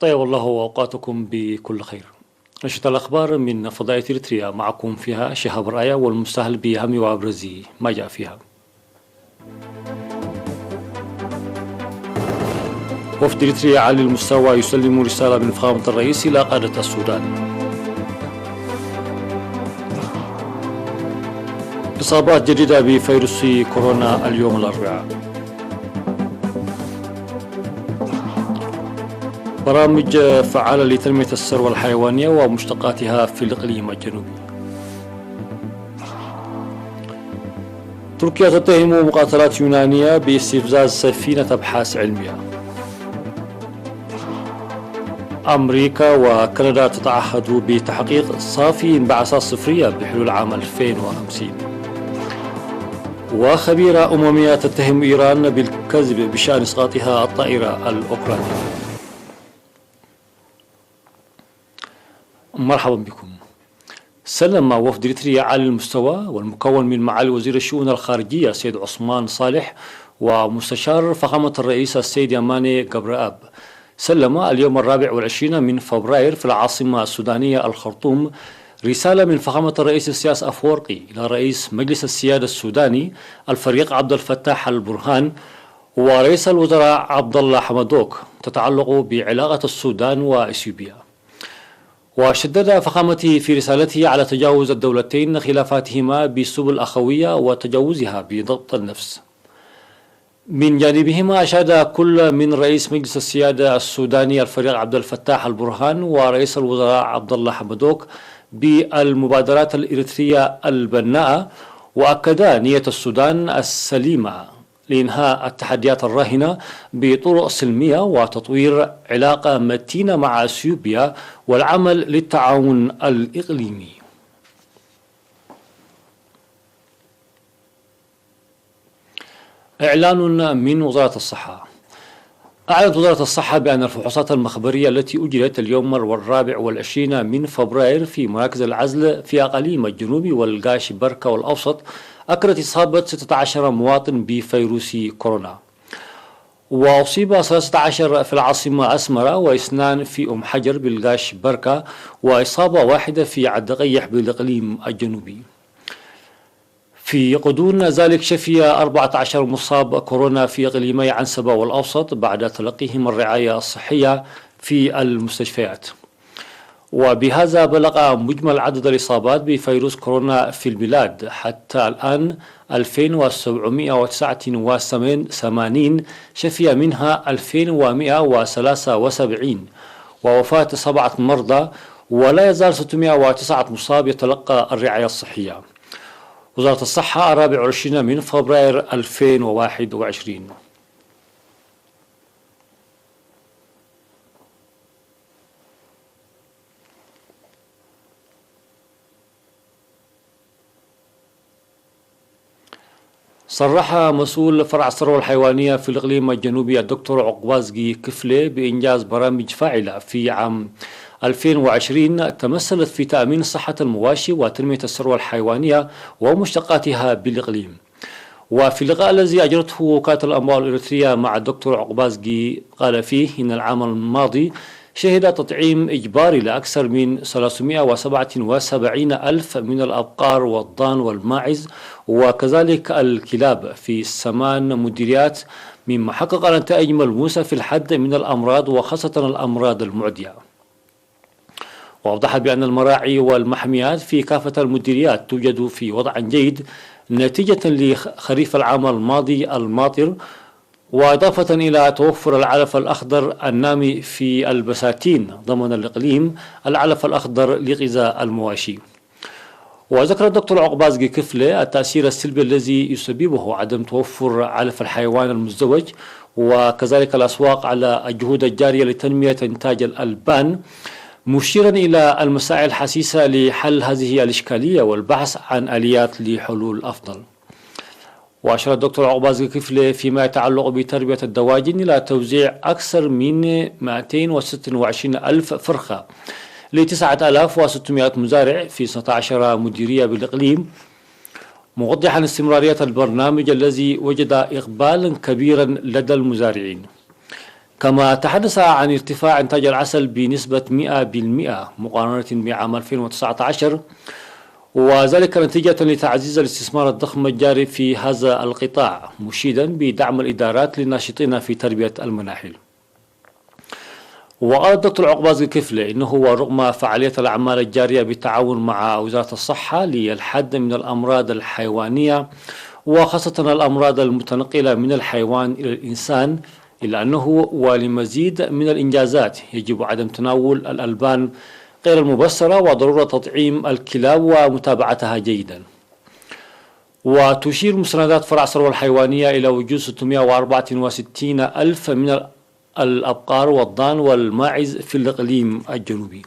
طيب الله أوقاتكم بكل خير. نشرة الأخبار من فضائية إريتريا، معكم فيها شهاب الراية والمستهل بأهم وأبرز ما جاء فيها. وفد إريتريا عالي المستوى يسلم رسالة من فخامة الرئيس إلى قادة السودان. إصابات جديدة بفيروس كورونا اليوم الأربعاء. برامج فعالة لتنمية الثروة الحيوانية ومشتقاتها في الإقليم الجنوبي. تركيا تتهم مقاتلات يونانية باستفزاز سفينة أبحاث علمية. أمريكا وكندا تتعهد بتحقيق صافي انبعاثات صفرية بحلول عام 2050. وخبيرة أممية تتهم إيران بالكذب بشأن إسقاطها الطائرة الأوكرانية. مرحبا بكم. سلم وفد إريتريا عالي المستوى والمكون من معالي وزير الشؤون الخارجية السيد عثمان صالح ومستشار فخامة الرئيس السيد يماني قبرآب سلم اليوم 24 من فبراير في العاصمة السودانية الخرطوم رسالة من فخامة الرئيس السياس أفورقي إلى رئيس مجلس السيادة السوداني الفريق عبد الفتاح البرهان ورئيس الوزراء عبد الله حمدوك تتعلق بعلاقة السودان وإثيوبيا. وشدد فخامته في رسالته على تجاوز الدولتين خلافاتهما بسبل أخوية وتجاوزها بضبط النفس. من جانبهما أشاد كل من رئيس مجلس السيادة السوداني الفريق عبد الفتاح البرهان ورئيس الوزراء عبد الله حمدوك بالمبادرات الإريترية البناءة، وأكدا نية السودان السليمة لإنهاء التحديات الراهنة بطرق سلمية وتطوير علاقة متينة مع إثيوبيا والعمل للتعاون الإقليمي. إعلان من وزارة الصحة. أعلنت وزارة الصحة بأن الفحوصات المخبرية التي أجريت اليوم 24 من فبراير في مراكز العزل في أقاليم الجنوب والقاش بركة والأوسط أكدت إصابة 16 مواطن بفيروس كورونا، وأصيب 13 في العاصمة أسمرة واثنان في أم حجر بالقاش بركة وإصابة واحدة في عدقيح بالإقليم الجنوبي. في غضون ذلك شفي 14 مصاب كورونا في إقليمي عنسبة والأوسط بعد تلقيهم الرعاية الصحية في المستشفيات. وبهذا بلغ مجمل عدد الإصابات بفيروس كورونا في البلاد حتى الآن 2789 شفي منها 2173 ووفاة 7 مرضى، ولا يزال 609 مصاب يتلقى الرعاية الصحية. وزارة الصحة 24 من فبراير 2021. صرح مسؤول فرع الثروة الحيوانية في الإقليم الجنوبي الدكتور عقبازقي كفلة بإنجاز برامج فاعلة في عام 2020 تمثلت في تأمين صحة المواشي وتنمية الثروة الحيوانية ومشتقاتها بالإقليم. وفي اللقاء الذي أجرته وكالة الأنباء الإريترية مع الدكتور عقبازقي قال فيه إن العام الماضي شهد تطعيم إجباري لأكثر من 377 ألف من الأبقار والضان والماعز وكذلك الكلاب في 8 مديريات، مما حقق نتائج ملموسة في الحد من الأمراض وخاصة الأمراض المعدية. وأوضحت بأن المراعي والمحميات في كافة المديريات توجد في وضع جيد نتيجة لخريف العام الماضي الماطر، وإضافة إلى توفر العلف الأخضر النامي في البساتين ضمن الإقليم العلف الأخضر لغذاء المواشي. وذكر الدكتور عقبازقي كفلة التأثير السلبي الذي يسببه عدم توفر علف الحيوان المزدوج وكذلك الأسواق على الجهود الجارية لتنمية إنتاج الألبان، مشيرا إلى المساعي الحسيسة لحل هذه الإشكالية والبحث عن آليات لحلول أفضل. وأشار الدكتور عقبازقي كفلة فيما يتعلق بتربية الدواجن إلى توزيع أكثر من 226 ألف فرخة ل 9600 مزارع في 16 مديرية بالإقليم، موضحا استمرارية البرنامج الذي وجد إقبالا كبيرا لدى المزارعين. كما تحدث عن ارتفاع إنتاج العسل بنسبة 100% مقارنة بعام 2019، وذلك نتيجة لتعزيز الاستثمار الضخم الجاري في هذا القطاع، مشيدا بدعم الإدارات للناشطين في تربية المناحل. وقال الدكتور عقباز الكفلي إنه ورغم فعالية الأعمال الجارية بالتعاون مع وزارة الصحة للحد من الأمراض الحيوانية وخاصة الأمراض المتنقلة من الحيوان إلى الإنسان، إلا أنه ولمزيد من الإنجازات يجب عدم تناول الألبان غير المبصرة وضرورة تطعيم الكلاب ومتابعتها جيدا. وتشير مستندات فرع الثروة الحيوانية إلى وجود 664 ألف من الأبقار والضان والماعز في الإقليم الجنوبي.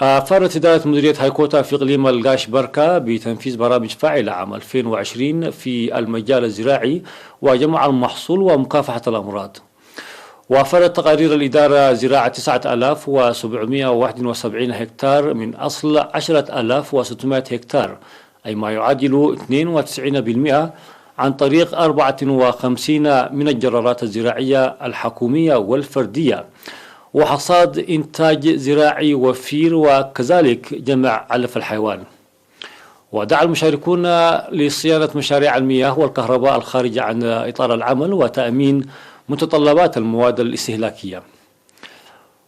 أفادت إدارة مديرية هايكوتا في إقليم القاش بركة بتنفيذ برامج فاعلة عام 2020 في المجال الزراعي وجمع المحصول ومكافحة الأمراض. وأفادت تقارير الإدارة زراعة 9771 هكتار من أصل 10600 هكتار، أي ما يعادل 92% عن طريق 54 من الجرارات الزراعية الحكومية والفردية، وحصاد إنتاج زراعي وفير، وكذلك جمع علف الحيوان. ودعا المشاركون لصيانة مشاريع المياه والكهرباء الخارجة عن إطار العمل وتأمين متطلبات المواد الاستهلاكية.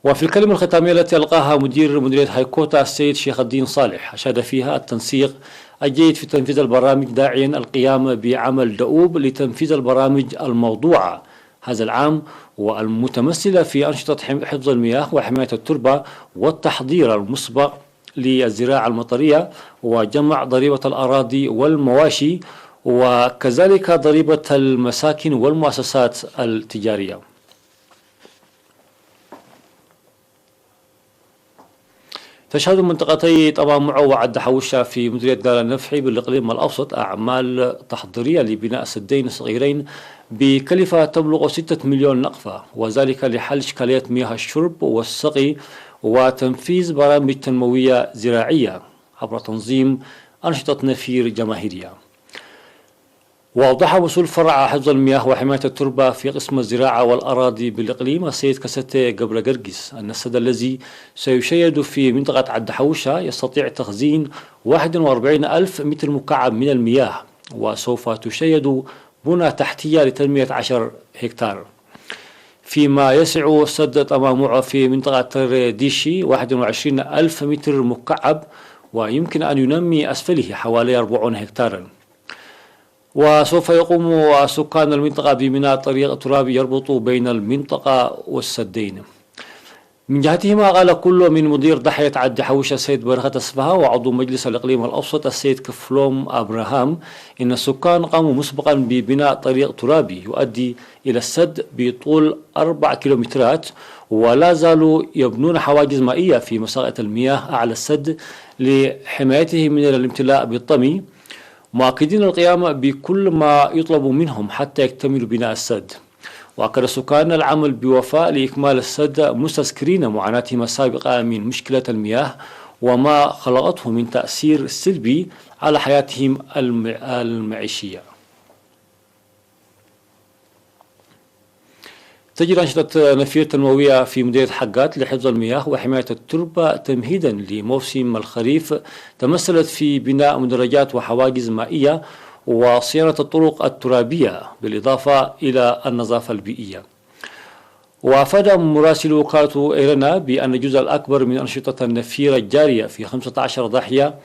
وفي الكلمة الختامية التي ألقاها مدير مديرية هايكوتا السيد شيخ الدين صالح، أشاد فيها التنسيق الجيد في تنفيذ البرامج، داعيا القيام بعمل دؤوب لتنفيذ البرامج الموضوعة هذا العام والمتمثلة في أنشطة حفظ المياه وحماية التربة والتحضير المسبق للزراعة المطرية وجمع ضريبة الأراضي والمواشي وكذلك ضريبة المساكن والمؤسسات التجارية. تشهد منطقتي طبامعو وعد حوشة في مديرية دار النفحي بالإقليم الأوسط أعمال تحضيرية لبناء سدين صغيرين بكلفة تبلغ 6 مليون نقفة، وذلك لحل إشكالية مياه الشرب والسقي وتنفيذ برامج تنموية زراعية عبر تنظيم أنشطة نفير جماهيرية. وأوضح مسؤول فرع حفظ المياه وحماية التربة في قسم الزراعة والأراضي بالإقليم السيد كستي قبل قرقس أن السد الذي سيشيد في منطقة عد حوشة يستطيع تخزين 41 ألف متر مكعب من المياه، وسوف تشيد بنى تحتية لتنمية 10 هكتار، فيما يسع سد طمامعو في منطقة ديشي 21 ألف متر مكعب، ويمكن أن ينمي أسفله حوالي 40 هكتارا. وسوف يقوم سكان المنطقة ببناء طريق ترابي يربط بين المنطقة والسدين. من جهتهما قال كل من مدير ضاحية عد حوشة السيد بركة الصفها وعضو مجلس الإقليم الأوسط السيد كفلوم أبراهام إن السكان قاموا مسبقا ببناء طريق ترابي يؤدي إلى السد بطول 4 كيلومترات، ولا زالوا يبنون حواجز مائية في مساقة المياه أعلى السد لحمايته من الامتلاء بالطمي، مؤكدين القيام بكل ما يطلب منهم حتى يكتملوا بناء السد. وأكد السكان العمل بوفاء لإكمال السد، مستذكرين معاناتهم السابقة من مشكلة المياه وما خلقته من تأثير سلبي على حياتهم المعيشية. تجري أنشطة نفير تنموية في مديرية حقات لحفظ المياه وحماية التربة تمهيدا لموسم الخريف، تمثلت في بناء مدرجات وحواجز مائية وصيانة الطرق الترابية بالإضافة إلى النظافة البيئية. وأفاد مراسل وكالة إيرنا بأن الجزء الأكبر من أنشطة النفير الجارية في 15 ضاحية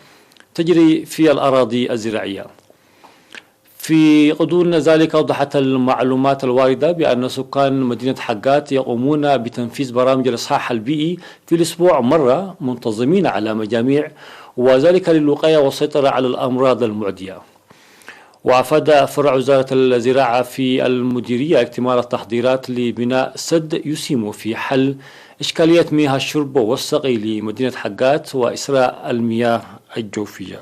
تجري في الأراضي الزراعية. في غضون ذلك أوضحت المعلومات الواردة بأن سكان مدينة حقات يقومون بتنفيذ برامج الإصحاح البيئي في الأسبوع مرة منتظمين على مجاميع، وذلك للوقاية والسيطرة على الأمراض المعدية. وأفاد فرع وزارة الزراعة في المديرية اكتمال التحضيرات لبناء سد يسهم في حل إشكالية مياه الشرب والسقي لمدينة حقات وإسراء المياه الجوفية.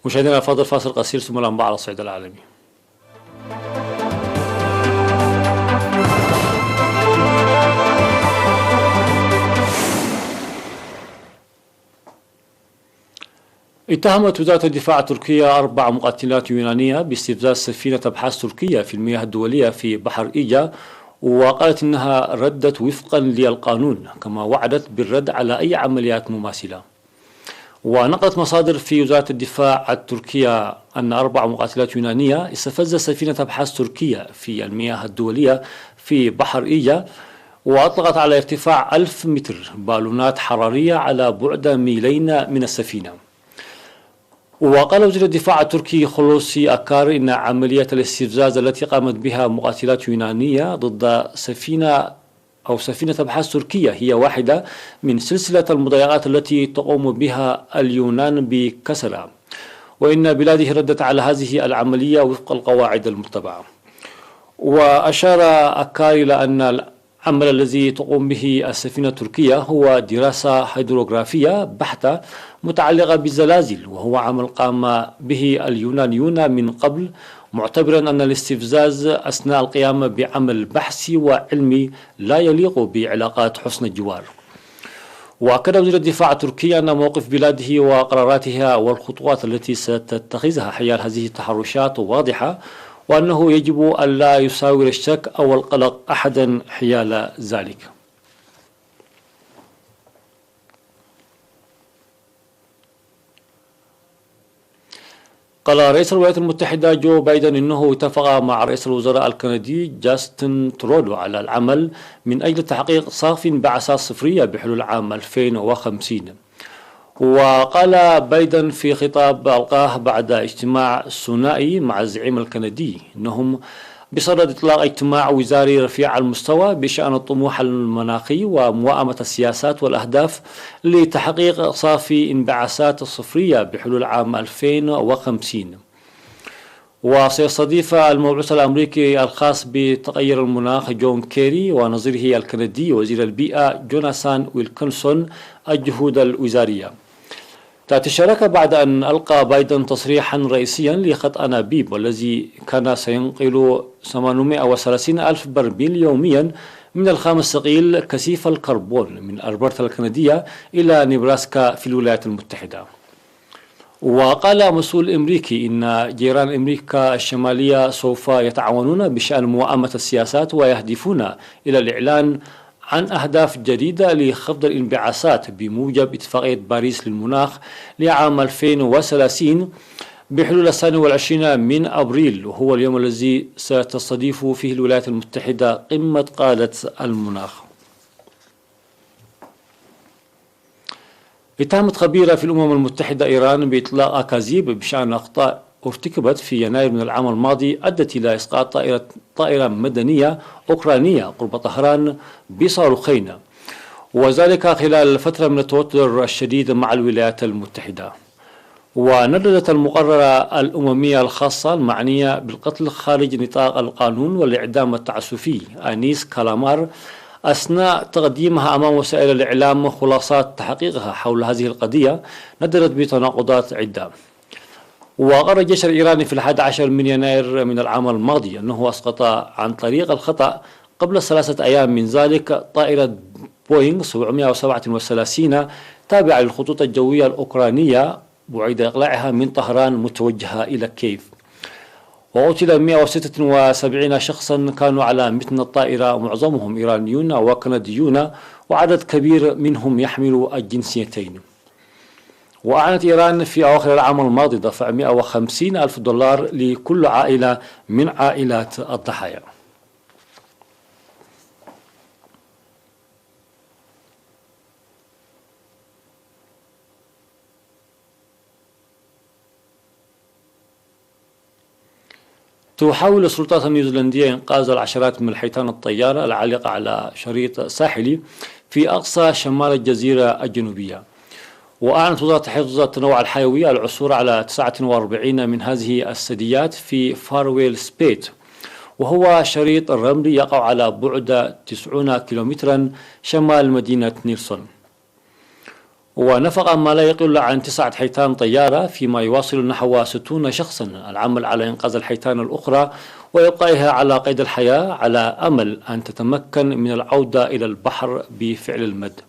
مشاهدينا الأفاضل، فاصل قصير ثم الأنباء على الصعيد العالمي. اتهمت وزارة الدفاع التركية 4 مقاتلات يونانية باستفزاز سفينة أبحاث تركية في المياه الدولية في بحر إيجا، وقالت إنها ردت وفقا للقانون، كما وعدت بالرد على أي عمليات مماثلة. ونقلت مصادر في وزارة الدفاع التركية أن 4 مقاتلات يونانية استفزت سفينة أبحاث تركية في المياه الدولية في بحر إيجا، وأطلقت على ارتفاع 1000 متر بالونات حرارية على بعد ميلين من السفينة. وقال وزير الدفاع التركي خلوصي أكار إن عملية الاستفزاز التي قامت بها مقاتلات يونانية ضد سفينة أبحاث تركية هي واحدة من سلسلة المضايقات التي تقوم بها اليونان بكسرها، وإن بلاده ردت على هذه العملية وفق القواعد المتبعة. وأشار أكار إلى أن العمل الذي تقوم به السفينة التركية هو دراسة هيدروغرافية بحتة متعلقة بالزلازل، وهو عمل قام به اليونانيون من قبل، معتبرا أن الاستفزاز أثناء القيام بعمل بحثي وعلمي لا يليق بعلاقات حسن الجوار. وأكد وزير الدفاع التركي أن موقف بلاده وقراراتها والخطوات التي ستتخذها حيال هذه التحرشات واضحة، وأنه يجب ألا يساور الشك أو القلق أحدا حيال ذلك. قال رئيس الولايات المتحدة جو بايدن إنه اتفق مع رئيس الوزراء الكندي جاستن ترودو على العمل من أجل تحقيق صافي انبعاثات صفرية بحلول عام 2050. وقال بايدن في خطاب ألقاه بعد اجتماع ثنائي مع الزعيم الكندي إنهم بصدد إطلاق اجتماع وزاري رفيع المستوى بشأن الطموح المناخي وموائمة السياسات والأهداف لتحقيق صافي انبعاثات صفرية بحلول عام 2050. وسيستضيف المبعوث الأمريكي الخاص بتغير المناخ جون كيري ونظيره الكندي وزير البيئة جوناثان ويلكنسون الجهود الوزارية. تأتي الشراكة بعد أن ألقى بايدن تصريحا رئيسيا لخط أنابيب، والذي كان سينقل 830 ألف برميل يوميا من الخام الثقيل كثيف الكربون من ألبرتا الكندية إلى نيبراسكا في الولايات المتحدة. وقال مسؤول أمريكي إن جيران أمريكا الشمالية سوف يتعاونون بشأن موائمة السياسات ويهدفون إلى الإعلان عن أهداف جديدة لخفض الانبعاثات بموجب اتفاقية باريس للمناخ لعام 2030 بحلول 22 من أبريل، وهو اليوم الذي ستستضيف فيه الولايات المتحدة قمة قادة المناخ. اتهمت خبيرة في الأمم المتحدة إيران بإطلاق أكاذيب بشأن أخطاء ارتكبت في يناير من العام الماضي أدت إلى إسقاط طائرة مدنية أوكرانية قرب طهران بصاروخين، وذلك خلال فترة من التوتر الشديد مع الولايات المتحدة. ونددت المقررة الأممية الخاصة المعنية بالقتل خارج نطاق القانون والإعدام التعسفي أنيس كالامار أثناء تقديمها أمام وسائل الإعلام خلاصات تحقيقها حول هذه القضية، نددت بتناقضات عدة. وقرر الجيش الإيراني في 11 من يناير من العام الماضي أنه أسقط عن طريق الخطأ قبل 3 أيام من ذلك طائرة بوينغ 737 تابعة للخطوط الجوية الأوكرانية بعد إقلاعها من طهران متوجهة إلى كييف. وقتل 176 شخصا كانوا على متن الطائرة، معظمهم إيرانيون وكنديون، وعدد كبير منهم يحمل الجنسيتين. وأعلنت إيران في أواخر العام الماضي دفع 150 ألف دولار لكل عائلة من عائلات الضحايا. تحاول السلطات النيوزيلندية إنقاذ العشرات من الحيتان الطيارة العالقة على شريط ساحلي في أقصى شمال الجزيرة الجنوبية. وأعلنت وزارة حفظ التنوع الحيوي العثور على 49 من هذه الثدييات في فارويل سبيت، وهو شريط رملي يقع على بعد 90 كيلومترا شمال مدينة نيلسون. ونفق ما لا يقل عن 9 حيتان طيارة، فيما يواصل نحو 60 شخصا العمل على إنقاذ الحيتان الأخرى وإبقائها على قيد الحياة على أمل أن تتمكن من العودة إلى البحر بفعل المد.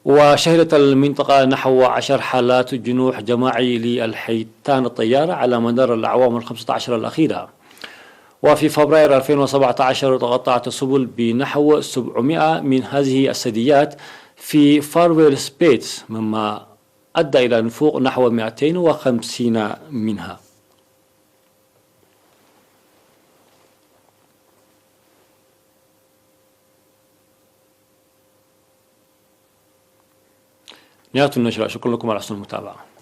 وشهدت المنطقة نحو 10 حالات جنوح جماعي للحيتان الطيارة على مدار الأعوام الخمسة عشر الأخيرة. وفي فبراير 2017 تقطعت السبل بنحو 700 من هذه الثدييات في فارويل سبيتس، مما أدى إلى نفوق نحو 250 منها. نهاية النشرة، شكرا لكم على حسن المتابعة.